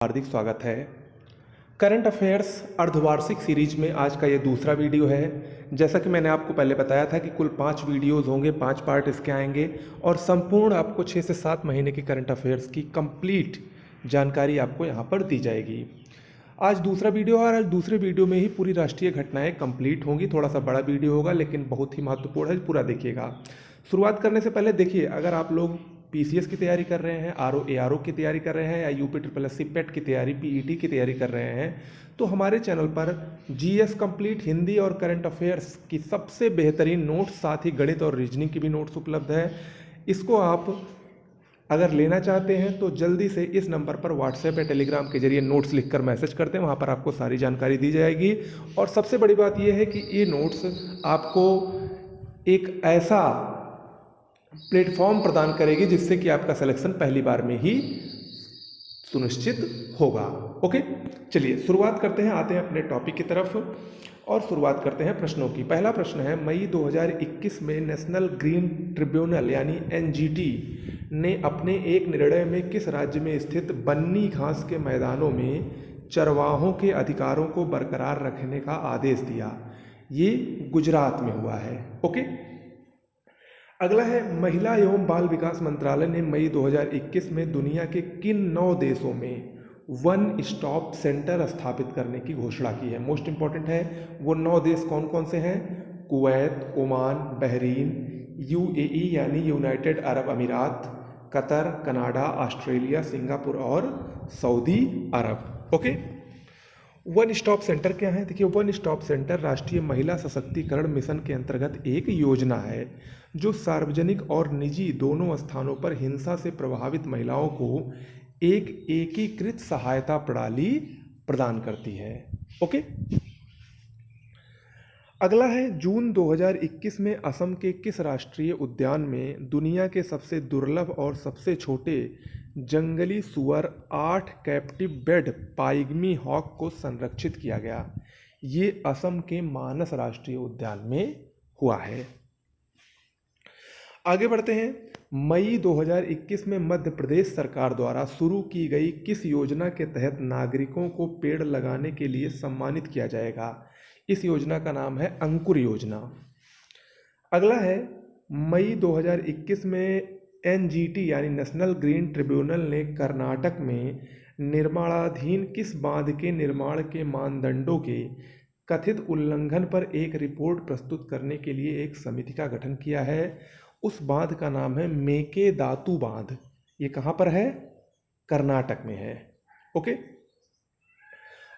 हार्दिक स्वागत है। Current affairs अर्धवार्षिक सीरीज में आज का ये दूसरा वीडियो है। जैसा कि मैंने आपको पहले बताया था कि कुल 5 वीडियोज़ होंगे, 5 पार्ट इसके आएंगे और संपूर्ण आपको 6 से 7 महीने की करंट अफेयर्स की कंप्लीट जानकारी आपको यहाँ पर दी जाएगी। आज दूसरा वीडियो और आज दूसरे वीडियो में ही पूरी राष्ट्रीय घटनाएं कंप्लीट होंगी। थोड़ा सा बड़ा वीडियो होगा लेकिन बहुत ही महत्वपूर्ण है, पूरा देखिएगा। शुरुआत करने से पहले देखिए, अगर आप लोग पीसीएस की तैयारी कर रहे हैं, आरओ एआरओ की तैयारी कर रहे हैं या यूपी ट्रिपल एससी पेट की तैयारी, पीईटी की तैयारी कर रहे हैं, तो हमारे चैनल पर जीएस कंप्लीट हिंदी और करंट अफेयर्स की सबसे बेहतरीन नोट्स, साथ ही गणित और रीजनिंग की भी नोट्स उपलब्ध है। इसको आप अगर लेना चाहते हैं तो जल्दी से इस नंबर पर व्हाट्सएप या टेलीग्राम के जरिए नोट्स लिखकर मैसेज करते हैं, वहाँ पर आपको सारी जानकारी दी जाएगी। और सबसे बड़ी बात यह है कि ये नोट्स आपको एक ऐसा प्लेटफॉर्म प्रदान करेगी जिससे कि आपका सिलेक्शन पहली बार में ही सुनिश्चित होगा। ओके, चलिए शुरुआत करते हैं, आते हैं अपने टॉपिक की तरफ और शुरुआत करते हैं प्रश्नों की। पहला प्रश्न है, मई 2021 में नेशनल ग्रीन ट्रिब्यूनल यानी एनजीटी ने अपने एक निर्णय में किस राज्य में स्थित बन्नी घास के मैदानों में चरवाहों के अधिकारों को बरकरार रखने का आदेश दिया? ये गुजरात में हुआ है। ओके, अगला है, महिला एवं बाल विकास मंत्रालय ने मई 2021 में दुनिया के किन 9 देशों में वन स्टॉप सेंटर स्थापित करने की घोषणा की है? मोस्ट इंपॉर्टेंट है, वो 9 देश कौन कौन से हैं? कुवैत, ओमान, बहरीन, यूएई यानी यूनाइटेड अरब अमीरात, कतर, कनाडा, ऑस्ट्रेलिया, सिंगापुर और सऊदी अरब। ओके, वन स्टॉप सेंटर क्या है? देखिए, वन स्टॉप सेंटर राष्ट्रीय महिला सशक्तिकरण मिशन के अंतर्गत एक योजना है जो सार्वजनिक और निजी दोनों स्थानों पर हिंसा से प्रभावित महिलाओं को एक एकीकृत सहायता प्रणाली प्रदान करती है। ओके, अगला है, जून 2021 में असम के किस राष्ट्रीय उद्यान में दुनिया के सबसे दुर्लभ और सबसे छोटे जंगली सुअर 8 कैप्टिव बेड पाइगमी हॉक को संरक्षित किया गया? ये असम के मानस राष्ट्रीय उद्यान में हुआ है। आगे बढ़ते हैं, मई 2021 में मध्य प्रदेश सरकार द्वारा शुरू की गई किस योजना के तहत नागरिकों को पेड़ लगाने के लिए सम्मानित किया जाएगा? इस योजना का नाम है अंकुर योजना। अगला है, मई 2021 में एनजीटी यानी नेशनल ग्रीन ट्रिब्यूनल ने कर्नाटक में निर्माणाधीन किस बांध के निर्माण के मानदंडों के कथित उल्लंघन पर एक रिपोर्ट प्रस्तुत करने के लिए एक समिति का गठन किया है? उस बांध का नाम है मेकेदातु बांध। ये कहाँ पर है? कर्नाटक में है। ओके,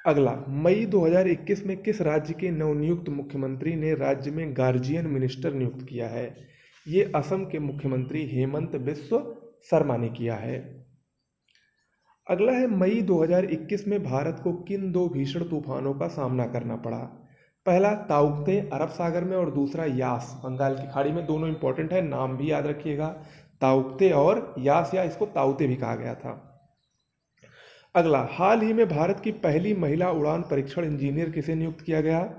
अगला, मई 2021 में किस राज्य के नवनियुक्त मुख्यमंत्री ने राज्य में गार्जियन मिनिस्टर नियुक्त किया है? ये असम के मुख्यमंत्री हेमंत बिस्व शर्मा ने किया है। अगला है, मई 2021 में भारत को किन 2 भीषण तूफानों का सामना करना पड़ा? पहला ताउक्ते अरब सागर में और दूसरा यास बंगाल की खाड़ी में। दोनों इंपॉर्टेंट है, नाम भी याद रखिएगा, ताउक्ते और यास, या इसको ताउते भी कहा गया था। अगला, हाल ही में भारत की पहली महिला उड़ान परीक्षण इंजीनियर किसे नियुक्त किया गया?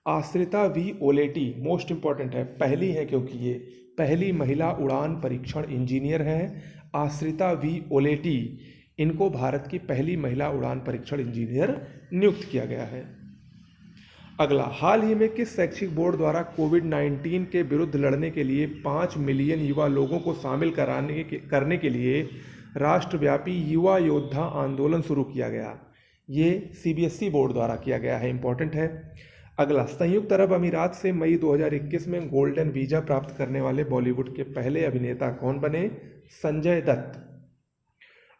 आश्रिता वी ओलेटी। मोस्ट इंपॉर्टेंट है, पहली है क्योंकि ये पहली महिला उड़ान परीक्षण इंजीनियर हैं, आश्रिता वी ओलेटी। इनको भारत की पहली महिला उड़ान परीक्षण इंजीनियर नियुक्त किया गया है। अगला, हाल ही में किस शैक्षिक बोर्ड द्वारा कोविड-19 के विरुद्ध लड़ने के लिए 5 मिलियन युवा लोगों को शामिल करने के लिए राष्ट्रव्यापी युवा योद्धा आंदोलन शुरू किया गया? ये सीबीएसई बोर्ड द्वारा किया गया है, इंपॉर्टेंट है। अगला, संयुक्त अरब अमीरात से मई 2021 में गोल्डन वीजा प्राप्त करने वाले बॉलीवुड के पहले अभिनेता कौन बने? संजय दत्त।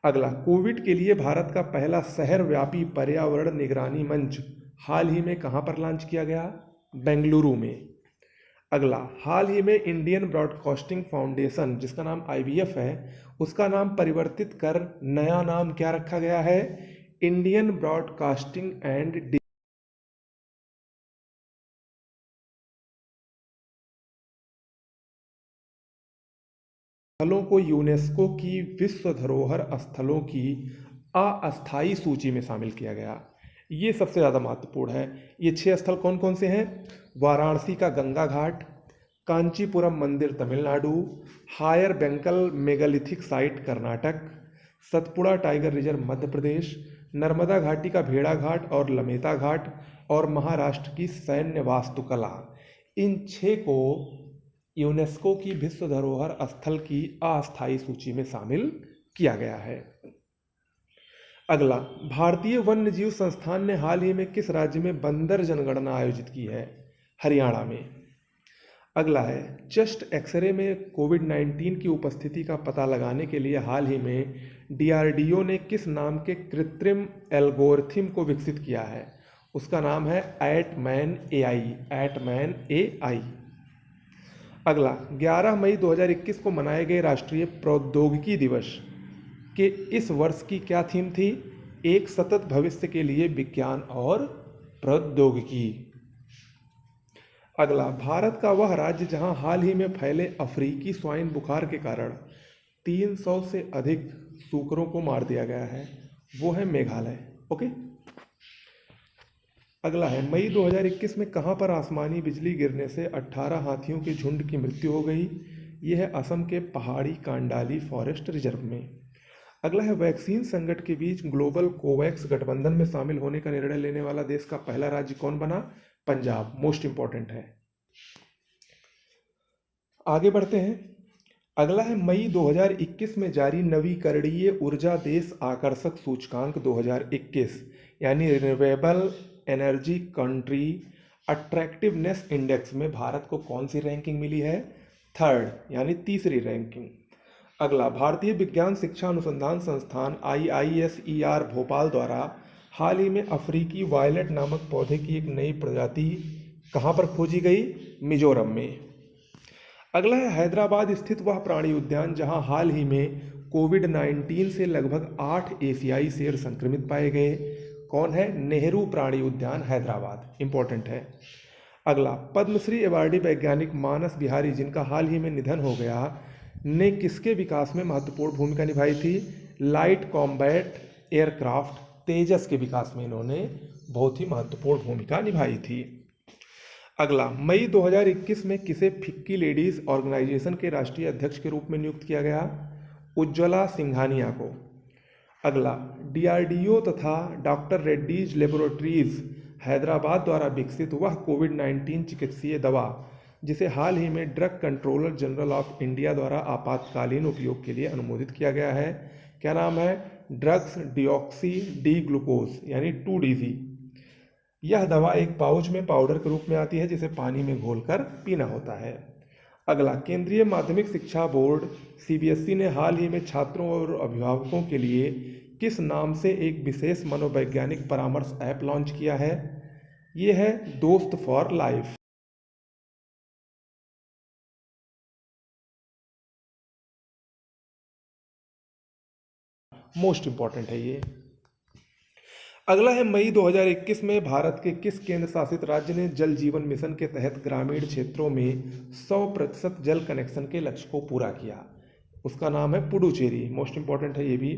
अगला, कोविड के लिए भारत का पहला शहर व्यापी पर्यावरण निगरानी मंच हाल ही में कहाँ पर लॉन्च किया गया? बेंगलुरु में। अगला, हाल ही में इंडियन ब्रॉडकास्टिंग फाउंडेशन, जिसका नाम आईबीएफ है, उसका नाम परिवर्तित कर नया नाम क्या रखा गया है? इंडियन ब्रॉडकास्टिंग एंड स्थलों को यूनेस्को की विश्व धरोहर स्थलों की अस्थायी सूची में शामिल किया गया। ये सबसे ज़्यादा महत्वपूर्ण है। ये 6 स्थल कौन कौन से हैं? वाराणसी का गंगा घाट, कांचीपुरम मंदिर Tamil Nadu, Hire Benkal megalithic site Karnataka, Satpura tiger reserve Madhya Pradesh, Narmada घाटी का भेड़ा घाट और लमेता घाट और महाराष्ट्र की सैन्य वास्तुकला, इन 6 को यूनेस्को की विश्व धरोहर स्थल की अस्थायी सूची में शामिल किया गया है। अगला, भारतीय वन्यजीव संस्थान ने हाल ही में किस राज्य में बंदर जनगणना आयोजित की है? हरियाणा में। अगला है, चेस्ट एक्सरे में कोविड-19 की उपस्थिति का पता लगाने के लिए हाल ही में डीआरडीओ ने किस नाम के कृत्रिम एल्गोरिथम को विकसित किया है? उसका नाम है एटमैन एआई। अगला, 11 मई 2021 को मनाए गए राष्ट्रीय प्रौद्योगिकी दिवस के इस वर्ष की क्या थीम थी? एक सतत भविष्य के लिए विज्ञान और प्रौद्योगिकी। अगला, भारत का वह राज्य जहां हाल ही में फैले अफ्रीकी स्वाइन बुखार के कारण 300 से अधिक सूकरों को मार दिया गया है, वो है मेघालय। ओके। अगला है, मई 2021 में कहां पर आसमानी बिजली गिरने से 18 हाथियों के झुंड की मृत्यु हो गई? यह है असम के पहाड़ी कांडाली फॉरेस्ट रिजर्व में। अगला है, वैक्सीन संकट के बीच ग्लोबल कोवैक्स गठबंधन में शामिल होने का निर्णय लेने वाला देश का पहला राज्य कौन बना? पंजाब। मोस्ट इंपॉर्टेंट है। आगे बढ़ते हैं। अगला है, मई 2021 में जारी नवीकरणीय ऊर्जा देश आकर्षक सूचकांक 2021 यानी renewable energy country attractiveness index में भारत को कौन सी रैंकिंग मिली है? 3rd यानी तीसरी रैंकिंग। अगला, भारतीय विज्ञान शिक्षा अनुसंधान संस्थान IISER भोपाल द्वारा हाल ही में अफ्रीकी वायलेट नामक पौधे की एक नई प्रजाति कहाँ पर खोजी गई? मिजोरम में। अगला है, हैदराबाद स्थित वह प्राणी उद्यान जहां हाल ही में कोविड-19 से लगभग 8 एशियाई शेर संक्रमित पाए गए, कौन है? नेहरू प्राणी उद्यान हैदराबाद। इंपॉर्टेंट है। अगला, पद्मश्री अवार्डी वैज्ञानिक मानस बिहारी जिनका हाल ही में निधन हो गया ने किसके विकास में महत्वपूर्ण भूमिका निभाई थी? लाइट कॉम्बैट एयरक्राफ्ट तेजस के विकास में इन्होंने बहुत ही महत्वपूर्ण भूमिका निभाई थी। अगला, मई 2021 में किसे फिक्की लेडीज ऑर्गेनाइजेशन के राष्ट्रीय अध्यक्ष के रूप में नियुक्त किया गया? उज्ज्वला सिंघानिया को। अगला, डीआरडीओ तथा डॉक्टर रेड्डीज लेबोरेटरीज हैदराबाद द्वारा विकसित वह कोविड-19 चिकित्सीय दवा जिसे हाल ही में drug controller general of India द्वारा आपातकालीन उपयोग के लिए अनुमोदित किया गया है, क्या नाम है? ड्रग्स डिऑक्सी डी ग्लूकोज यानी 2DG। यह दवा एक पाउच में पाउडर के रूप में आती है जिसे पानी में घोलकर पीना होता है। अगला, केंद्रीय माध्यमिक शिक्षा बोर्ड CBSE ने हाल ही में छात्रों और अभिभावकों के लिए किस नाम से एक विशेष मनोवैज्ञानिक परामर्श ऐप लॉन्च किया है? ये है दोस्त फॉर लाइफ। मोस्ट इंपॉर्टेंट है ये। अगला है, मई 2021 में भारत के किस केंद्र शासित राज्य ने जल जीवन मिशन के तहत ग्रामीण क्षेत्रों में 100% जल कनेक्शन के लक्ष्य को पूरा किया? उसका नाम है पुडुचेरी। मोस्ट इंपॉर्टेंट है ये भी।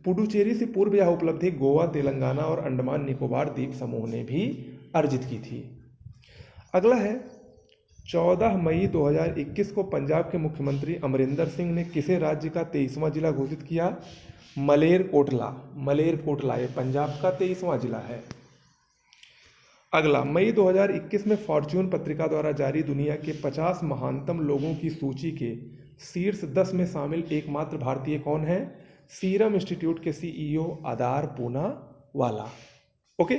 पुडुचेरी से पूर्व यह उपलब्धि गोवा, तेलंगाना और अंडमान निकोबार द्वीप समूह ने भी अर्जित की थी। अगला है, 14 मई 2021 को पंजाब के मुख्यमंत्री अमरिंदर सिंह ने किसे राज्य का 23वां जिला घोषित किया? मलेरकोटला ये पंजाब का 23वां जिला है। अगला, मई 2021 में फॉर्च्यून पत्रिका द्वारा जारी दुनिया के 50 महानतम लोगों की सूची के शीर्ष 10 में शामिल एकमात्र भारतीय कौन है? सीरम इंस्टीट्यूट के CEO आदार पूनावाला। ओके,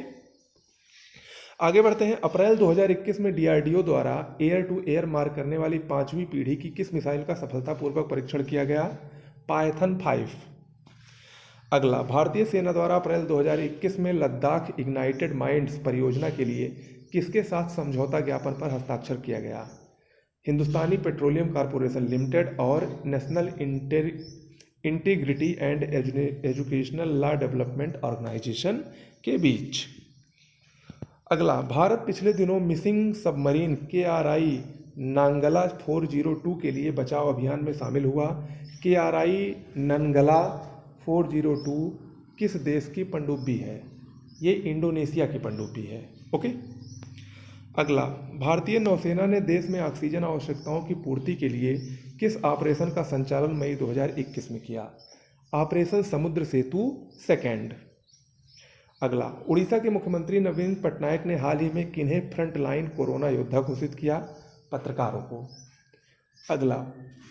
आगे बढ़ते हैं। अप्रैल 2021 में DRDO द्वारा एयर टू एयर मार करने वाली 5वीं पीढ़ी की किस मिसाइल का सफलतापूर्वक परीक्षण किया गया? पायथन 5। अगला, भारतीय सेना द्वारा अप्रैल 2021 में लद्दाख इग्नाइटेड माइंड्स परियोजना के लिए किसके साथ समझौता ज्ञापन पर हस्ताक्षर किया गया? हिंदुस्तानी पेट्रोलियम कॉरपोरेशन लिमिटेड और national integrity and educational law development organisation के बीच। अगला, भारत पिछले दिनों मिसिंग सबमरीन KRI नांगला 402 के लिए बचाव अभियान में शामिल हुआ। KRI नंगला 402 किस देश की पनडुब्बी है? ये इंडोनेशिया की पनडुब्बी है। ओके। अगला, भारतीय नौसेना ने देश में ऑक्सीजन आवश्यकताओं की पूर्ति के लिए किस ऑपरेशन का संचालन मई 2021 में किया? ऑपरेशन समुद्र सेतु 2। अगला, उड़ीसा के मुख्यमंत्री नवीन पटनायक ने हाल ही में किन्हें फ्रंटलाइन कोरोना योद्धा घोषित किया? पत्रकारों को। अगला,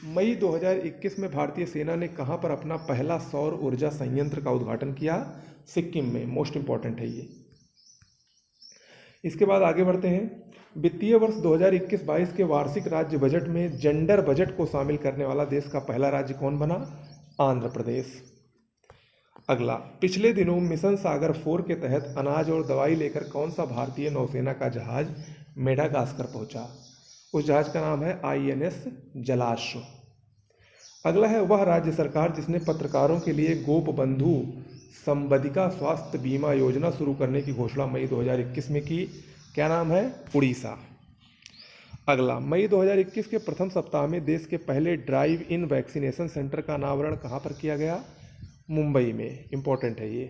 मई 2021 में भारतीय सेना ने कहां पर अपना पहला सौर ऊर्जा संयंत्र का उद्घाटन किया? सिक्किम में। मोस्ट इंपॉर्टेंट है ये। इसके बाद आगे बढ़ते हैं। वित्तीय वर्ष 2021-22 के वार्षिक राज्य बजट में जेंडर बजट को शामिल करने वाला देश का पहला राज्य कौन बना? आंध्र प्रदेश। अगला, पिछले दिनों मिशन सागर 4 के तहत अनाज और दवाई लेकर कौन सा भारतीय नौसेना का जहाज मेडागास्कर पहुंचा? उस जहाज का नाम है INS जलाश्व। अगला है, वह राज्य सरकार जिसने पत्रकारों के लिए गोप बंधु संबदिका स्वास्थ्य बीमा योजना शुरू करने की घोषणा मई 2021 में की। क्या नाम है? उड़ीसा। अगला, मई 2021 के प्रथम सप्ताह में देश के पहले ड्राइव इन वैक्सीनेशन सेंटर का अनावरण कहाँ पर किया गया? मुंबई में। इंपॉर्टेंट है ये।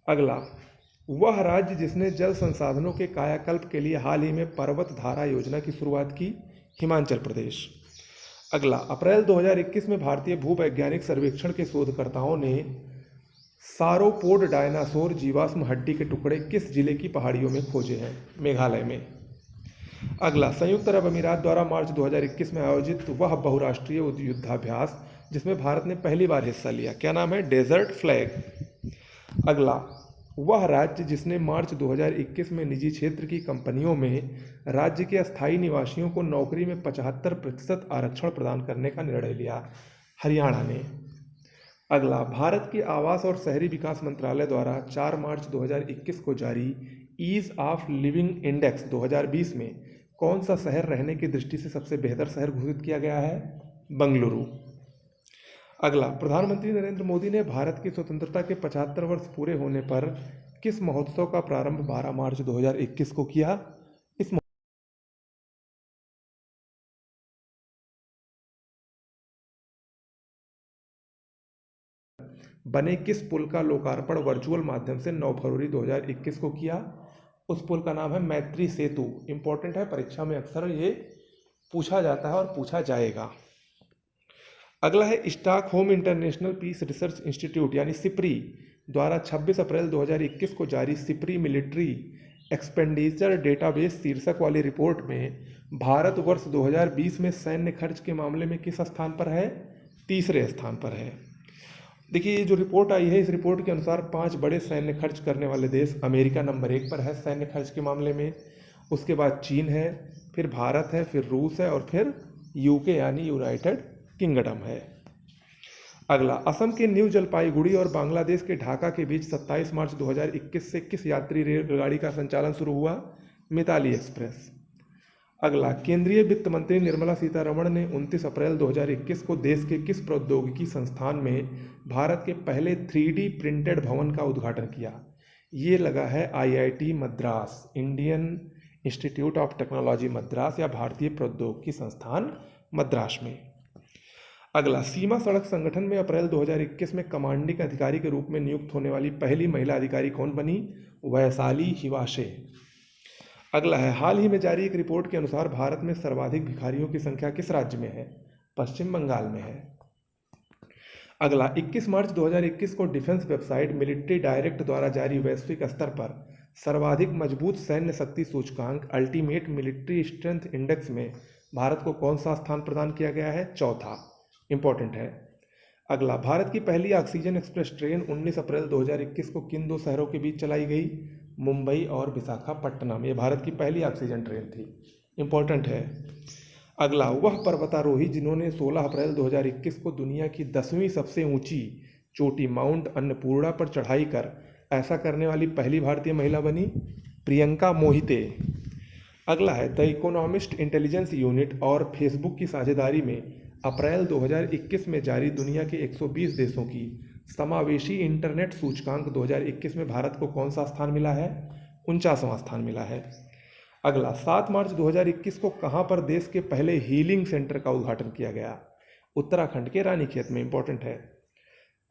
अगला, वह राज्य जिसने जल संसाधनों के कायाकल्प के लिए हाल ही में पर्वत धारा योजना की शुरुआत की? हिमाचल प्रदेश। अगला, अप्रैल 2021 में भारतीय भूवैज्ञानिक सर्वेक्षण के शोधकर्ताओं ने सारोपोड डायनासोर जीवाश्म हड्डी के टुकड़े किस जिले की पहाड़ियों में खोजे हैं? मेघालय में। अगला, संयुक्त अरब अमीरात द्वारा मार्च 2021 में आयोजित वह बहुराष्ट्रीय युद्धाभ्यास जिसमें भारत ने पहली बार हिस्सा लिया, क्या नाम है? Desert flag. अगला, वह राज्य जिसने मार्च 2021 में निजी क्षेत्र की कंपनियों में राज्य के अस्थायी निवासियों को नौकरी में 75% आरक्षण प्रदान करने का निर्णय लिया? हरियाणा ने। अगला, भारत के आवास और शहरी विकास मंत्रालय द्वारा 4 मार्च 2021 को जारी ईज ऑफ लिविंग इंडेक्स 2020 में कौन सा शहर रहने की दृष्टि से सबसे बेहतर शहर घोषित किया गया है? बेंगलुरु। अगला, प्रधानमंत्री नरेंद्र मोदी ने भारत की स्वतंत्रता के 75 वर्ष पूरे होने पर किस महोत्सव का प्रारंभ 12 मार्च 2021 को किया? इस बने किस पुल का लोकार्पण वर्चुअल माध्यम से 9 फरवरी 2021 को किया? उस पुल का नाम है मैत्री सेतु। इंपॉर्टेंट है, परीक्षा में अक्सर ये पूछा जाता है और पूछा जाएगा। अगला है, Stockholm International Peace Research Institute यानी सिप्री द्वारा 26 अप्रैल 2021 को जारी सिप्री मिलिट्री एक्सपेंडिचर डेटाबेस शीर्षक वाली रिपोर्ट में भारत वर्ष 2020 में सैन्य खर्च के मामले में किस स्थान पर है? तीसरे स्थान पर है। देखिए, ये जो रिपोर्ट आई है, इस रिपोर्ट के अनुसार 5 बड़े सैन्य खर्च करने वाले देश, अमेरिका नंबर 1 पर है सैन्य खर्च के मामले में, उसके बाद चीन है, फिर भारत है, फिर रूस है और फिर यूके यानी यूनाइटेड किंगडम है। अगला, असम के न्यू जलपाईगुड़ी और बांग्लादेश के ढाका के बीच 27 मार्च 2021 से किस यात्री रेलगाड़ी का संचालन शुरू हुआ? मिताली एक्सप्रेस। अगला, केंद्रीय वित्त मंत्री निर्मला सीतारमण ने 29 अप्रैल 2021 को देश के किस प्रौद्योगिकी संस्थान में भारत के पहले 3D प्रिंटेड भवन का उद्घाटन किया? ये लगा है IIT Madras, Indian institute of technology Madras या भारतीय प्रौद्योगिकी संस्थान मद्रास में। अगला, सीमा सड़क संगठन में अप्रैल 2021 में कमांडिंग अधिकारी के रूप में नियुक्त होने वाली पहली महिला अधिकारी कौन बनी? वैशाली हिवाशे। अगला है, हाल ही में जारी एक रिपोर्ट के अनुसार भारत में सर्वाधिक भिखारियों की संख्या किस राज्य में है? पश्चिम बंगाल में है। अगला, 21 मार्च 2021 को डिफेंस वेबसाइट मिलिट्री डायरेक्ट द्वारा जारी वैश्विक स्तर पर सर्वाधिक मजबूत सैन्य शक्ति सूचकांक अल्टीमेट मिलिट्री स्ट्रेंथ इंडेक्स में भारत को कौन सा स्थान प्रदान किया गया है? चौथा। इंपॉर्टेंट है। अगला, भारत की पहली ऑक्सीजन एक्सप्रेस ट्रेन 19 अप्रैल 2021 को किन 2 शहरों के बीच चलाई गई? मुंबई और विशाखापट्टनम। ये भारत की पहली ऑक्सीजन ट्रेन थी। इंपॉर्टेंट है। अगला, वह पर्वतारोही जिन्होंने 16 अप्रैल 2021 को दुनिया की 10वीं सबसे ऊंची चोटी माउंट अन्नपूर्णा पर चढ़ाई कर ऐसा करने वाली पहली भारतीय महिला बनी? प्रियंका मोहिते। अगला है, द इकोनॉमिस्ट इंटेलिजेंस यूनिट और फेसबुक की साझेदारी में अप्रैल 2021 में जारी दुनिया के 120 देशों की समावेशी इंटरनेट सूचकांक 2021 में भारत को कौन सा स्थान मिला है? 49वां स्थान मिला है। अगला, 7 मार्च 2021 को कहां पर देश के पहले हीलिंग सेंटर का उद्घाटन किया गया? उत्तराखंड के रानीखेत में। इंपॉर्टेंट है।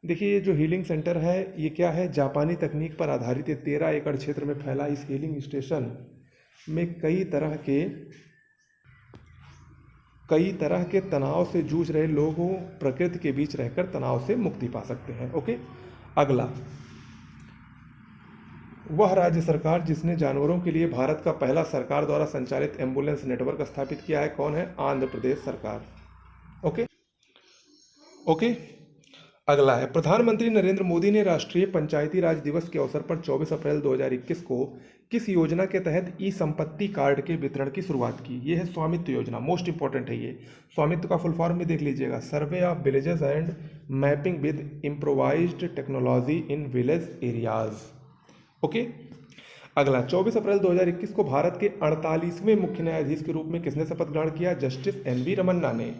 देखिए, ये जो हीलिंग सेंटर है ये क्या है? जापानी तकनीक पर आधारित 13 एकड़ क्षेत्र में फैला इस हीलिंग स्टेशन में कई तरह के तनाव से जूझ रहे लोगों प्रकृति के बीच रहकर तनाव से मुक्ति पा सकते हैं। ओके। अगला, वह राज्य सरकार जिसने जानवरों के लिए भारत का पहला सरकार द्वारा संचालित एम्बुलेंस नेटवर्क स्थापित किया है, कौन है? आंध्र प्रदेश सरकार। Okay okay. अगला है, प्रधानमंत्री नरेंद्र मोदी ने राष्ट्रीय पंचायती राज दिवस के अवसर पर 24 अप्रैल 2021 को किस योजना के तहत ई संपत्ति कार्ड के वितरण की शुरुआत की? ये है स्वामित्व योजना, मोस्ट इंपॉर्टेंट है ये। स्वामित्व का फुल फॉर्म भी देख लीजिएगा, survey of villages and mapping with improvised technology in village areas. Okay. अगला, 24 अप्रैल 2021 को भारत के 48वें मुख्य न्यायाधीश के रूप में किसने शपथ ग्रहण किया? Justice NV. रमन्ना ने।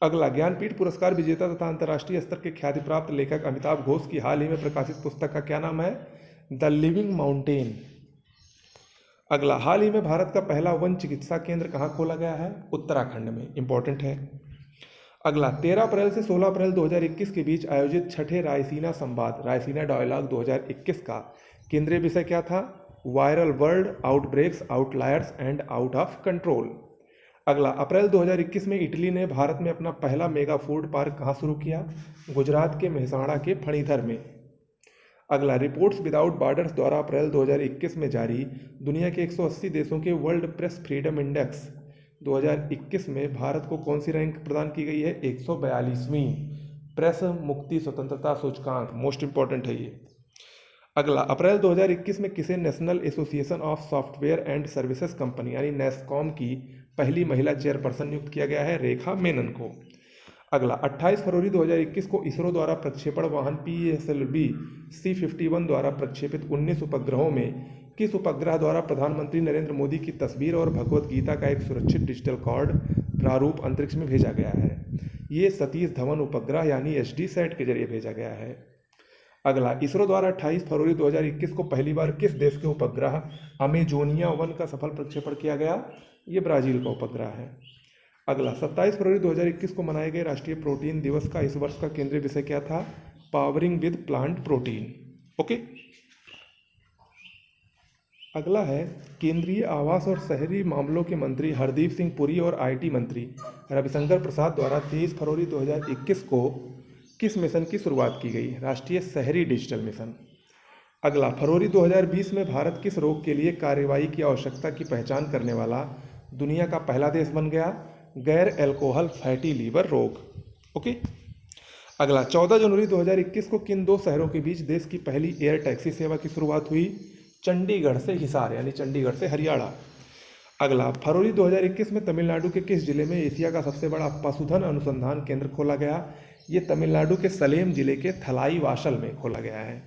अगला, ज्ञानपीठ पुरस्कार विजेता तथा अंतर्राष्ट्रीय स्तर के ख्याति प्राप्त लेखक अमिताभ घोष की हाल ही में प्रकाशित पुस्तक का क्या नाम है? The living mountain. अगला, हाल ही में भारत का पहला वन चिकित्सा केंद्र कहाँ खोला गया है? उत्तराखंड में, इंपॉर्टेंट है। अगला, 13 अप्रैल से 16 अप्रैल 2021 के बीच आयोजित छठे रायसीना संवाद, रायसीना डायलॉग 2021 का केंद्रीय विषय क्या था? Viral world outbreaks, outliers and out of control. अगला, अप्रैल 2021 में इटली ने भारत में अपना पहला मेगा फूड पार्क कहाँ शुरू किया? गुजरात के मेहसाणा के फणीधर में। अगला, रिपोर्ट्स विदाउट बॉर्डर्स द्वारा अप्रैल 2021 में जारी दुनिया के 180 देशों के वर्ल्ड प्रेस फ्रीडम इंडेक्स 2021 में भारत को कौन सी रैंक प्रदान की गई है? 142वीं प्रेस मुक्ति स्वतंत्रता सूचकांक, मोस्ट इंपॉर्टेंट है ये। अगला, अप्रैल 2021 में किसे national association of software and services company यानी नेस्कॉम की पहली महिला चेयरपर्सन नियुक्त किया गया है? रेखा मेनन को। अगला, 28 फरवरी 2021 को इसरो द्वारा प्रक्षेपण वाहन PSLV C51 द्वारा प्रक्षेपित 19 उपग्रहों में किस उपग्रह द्वारा प्रधानमंत्री नरेंद्र मोदी की तस्वीर और भगवत गीता का एक सुरक्षित डिजिटल कार्ड प्रारूप अंतरिक्ष में भेजा गया है? ये सतीश धवन उपग्रह यानी HD-SAT के जरिए भेजा गया है। अगला, इसरो द्वारा 28 फरवरी 2021 को पहली बार किस देश के उपग्रह अमेजोनिया 1 का सफल प्रक्षेपण किया गया? ये ब्राजील का उपग्रह है। अगला, 27 फरवरी 2021 को मनाए गए राष्ट्रीय प्रोटीन दिवस का इस वर्ष का केंद्रीय विषय क्या था? Powering with plant protein. Okay. अगला है, केंद्रीय आवास और शहरी मामलों के मंत्री हरदीप सिंह पुरी और IT मंत्री रविशंकर प्रसाद द्वारा 23 फरवरी 2021 को किस मिशन की शुरुआत की गई? राष्ट्रीय शहरी डिजिटल मिशन। अगला, फरवरी 2020 में भारत किस रोग के लिए कार्रवाई की आवश्यकता की पहचान करने वाला दुनिया का पहला देश बन गया? गैर एल्कोहल फैटी लीवर रोग। ओके। अगला, 14 जनवरी 2021 को किन दो शहरों के बीच देश की पहली एयर टैक्सी सेवा की शुरुआत हुई? चंडीगढ़ से हिसार यानी चंडीगढ़ से हरियाणा। अगला, फरवरी 2021 में तमिलनाडु के किस जिले में एशिया का सबसे बड़ा पशुधन अनुसंधान केंद्र खोला गया? ये तमिलनाडु के सलेम जिले के थलाईवासल में खोला गया है।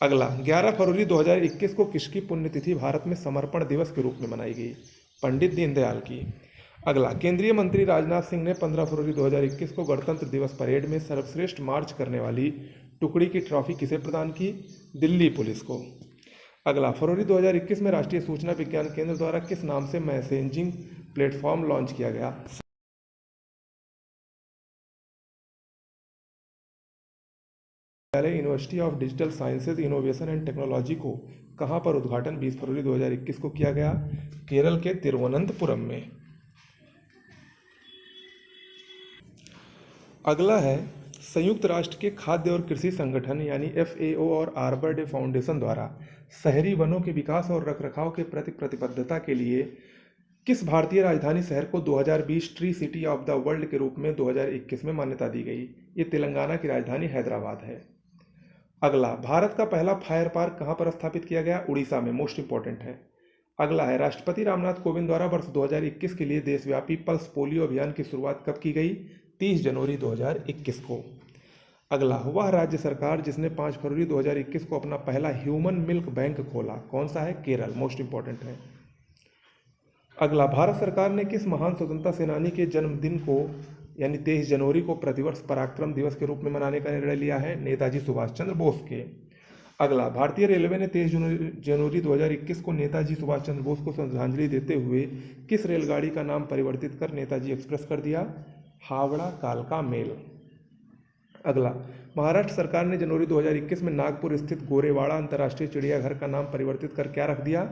अगला, 11 फरवरी 2021 को किसकी पुण्यतिथि भारत में समर्पण दिवस के रूप में मनाई गई? पंडित दीनदयाल की। अगला, केंद्रीय मंत्री राजनाथ सिंह ने 15 फरवरी 2021 को गणतंत्र दिवस परेड में सर्वश्रेष्ठ मार्च करने वाली टुकड़ी की ट्रॉफी किसे प्रदान की? दिल्ली पुलिस को। अगला, फरवरी 2021 में राष्ट्रीय सूचना विज्ञान केंद्र द्वारा किस नाम से मैसेजिंग प्लेटफॉर्म लॉन्च किया गया? University of digital sciences innovation and technology को कहाँ पर उद्घाटन 20 फरवरी 2021 को किया गया? केरल के तिरुवनंतपुरम में। अगला है, संयुक्त राष्ट्र के खाद्य और कृषि संगठन यानी FAO और आर्बर डे फाउंडेशन द्वारा शहरी वनों के विकास और रखरखाव के प्रति प्रतिबद्धता के लिए किस भारतीय राजधानी शहर को 2020 tree city of the world के रूप में 2021 में मान्यता दी गई? ये तेलंगाना की राजधानी हैदराबाद है। अगला, भारत का पहला फायर पार्क कहाँ पर स्थापित किया गया? उड़ीसा में, मोस्ट इंपॉर्टेंट है। अगला है, राष्ट्रपति रामनाथ कोविंद द्वारा वर्ष 2021 के लिए देशव्यापी पल्स पोलियो अभियान की शुरुआत कब की गई? 30 जनवरी 2021 को। अगला, वह राज्य सरकार जिसने 5 फरवरी 2021 को अपना पहला ह्यूमन मिल्क बैंक खोला, कौन सा है? केरल, मोस्ट इंपॉर्टेंट है। अगला, भारत सरकार ने किस महान स्वतंत्रता सेनानी के जन्मदिन को यानी 23 जनवरी को प्रतिवर्ष पराक्रम दिवस के रूप में मनाने का निर्णय लिया है? नेताजी सुभाष चंद्र बोस के। अगला, भारतीय रेलवे ने 23 जनवरी 2021 को नेताजी सुभाष चंद्र बोस को श्रद्धांजलि देते हुए किस रेलगाड़ी का नाम परिवर्तित कर नेताजी एक्सप्रेस कर दिया? हावड़ा कालका मेल। अगला, महाराष्ट्र सरकार ने जनवरी 2021 में नागपुर स्थित गोरेवाड़ा अंतर्राष्ट्रीय चिड़ियाघर का नाम परिवर्तित कर क्या रख दिया?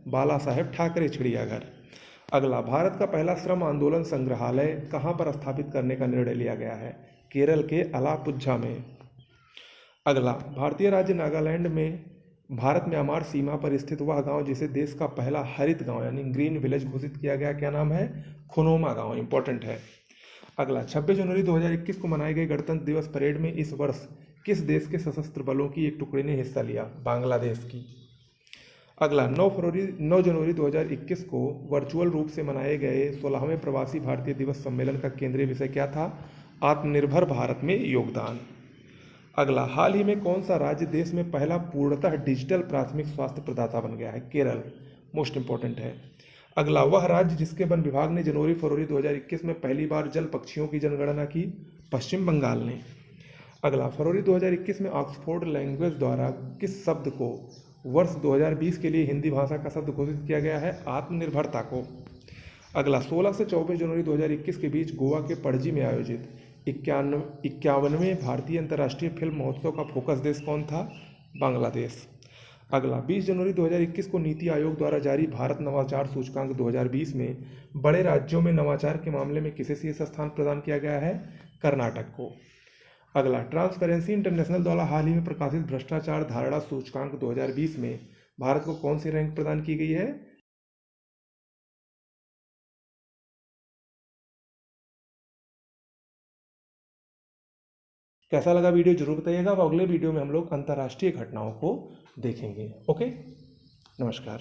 बाला साहेब ठाकरे चिड़ियाघर। अगला, भारत का पहला श्रम आंदोलन संग्रहालय कहाँ पर स्थापित करने का निर्णय लिया गया है? केरल के अलापुझा में। अगला, भारतीय राज्य नागालैंड में भारत म्यांमार सीमा पर स्थित वह गांव जिसे देश का पहला हरित गांव यानी ग्रीन विलेज घोषित किया गया, क्या नाम है? खुनोमा गांव। इंपॉर्टेंट है। अगला, 26 जनवरी 2021 को मनाई गई गणतंत्र दिवस परेड में इस वर्ष किस देश के सशस्त्र बलों की एक टुकड़ी ने हिस्सा लिया? बांग्लादेश की। अगला, 9 जनवरी 2021 को वर्चुअल रूप से मनाए गए 16वें प्रवासी भारतीय दिवस सम्मेलन का केंद्रीय विषय क्या था? आत्मनिर्भर भारत में योगदान। अगला, हाल ही में कौन सा राज्य देश में पहला पूर्णतः डिजिटल प्राथमिक स्वास्थ्य प्रदाता बन गया है? केरल। मोस्ट इंपॉर्टेंट है। अगला, वह राज्य जिसके वन विभाग ने जनवरी फरवरी 2021 में पहली बार जल पक्षियों की जनगणना की? पश्चिम बंगाल ने। अगला, फरवरी 2021 में ऑक्सफोर्ड लैंग्वेज द्वारा किस शब्द को वर्ष 2020 के लिए हिंदी भाषा का शब्द घोषित किया गया है? आत्मनिर्भरता को। अगला, 16 से 24 जनवरी 2021 के बीच गोवा के पणजी में आयोजित 51वें भारतीय अंतर्राष्ट्रीय फिल्म महोत्सव का फोकस देश कौन था? बांग्लादेश। अगला, 20 जनवरी 2021 को नीति आयोग द्वारा जारी भारत नवाचार सूचकांक 2020 में बड़े राज्यों में नवाचार के मामले में किसे शीर्ष स्थान प्रदान किया गया है? कर्नाटक को। अगला, ट्रांसपेरेंसी इंटरनेशनल द्वारा हाल ही में प्रकाशित भ्रष्टाचार धारणा सूचकांक 2020 में भारत को कौन सी रैंक प्रदान की गई है? कैसा लगा वीडियो जरूर बताइएगा। अब अगले वीडियो में हम लोग अंतर्राष्ट्रीय घटनाओं को देखेंगे। ओके, नमस्कार।